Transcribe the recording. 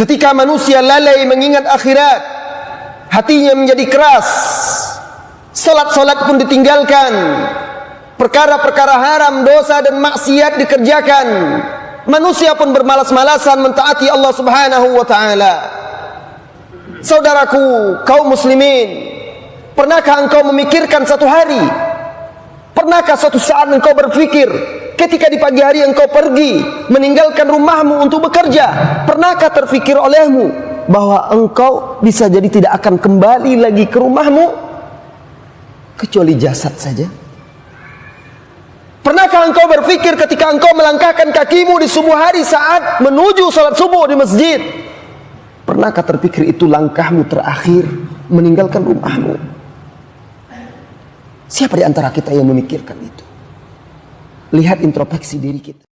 Ketika manusia lalai mengingat akhirat, hatinya menjadi keras, salat-salat pun ditinggalkan, perkara-perkara haram, dosa dan maksiat dikerjakan, manusia pun bermalas-malasan mentaati Allah Subhanahu wa ta'ala. Saudaraku kaum muslimin, pernahkah engkau memikirkan satu hari, pernahkah suatu saat engkau berpikir ketika di pagi hari engkau pergi meninggalkan rumahmu untuk bekerja, pernahkah terfikir olehmu bahwa engkau bisa jadi tidak akan kembali lagi ke rumahmu kecuali jasad saja? Pernahkah engkau berpikir ketika engkau melangkahkan kakimu di subuh hari saat menuju salat subuh di masjid, pernahkah terpikir itu langkahmu terakhir meninggalkan rumahmu? Siapa di antara kita yang memikirkan itu? Lihat introspeksi diri kita.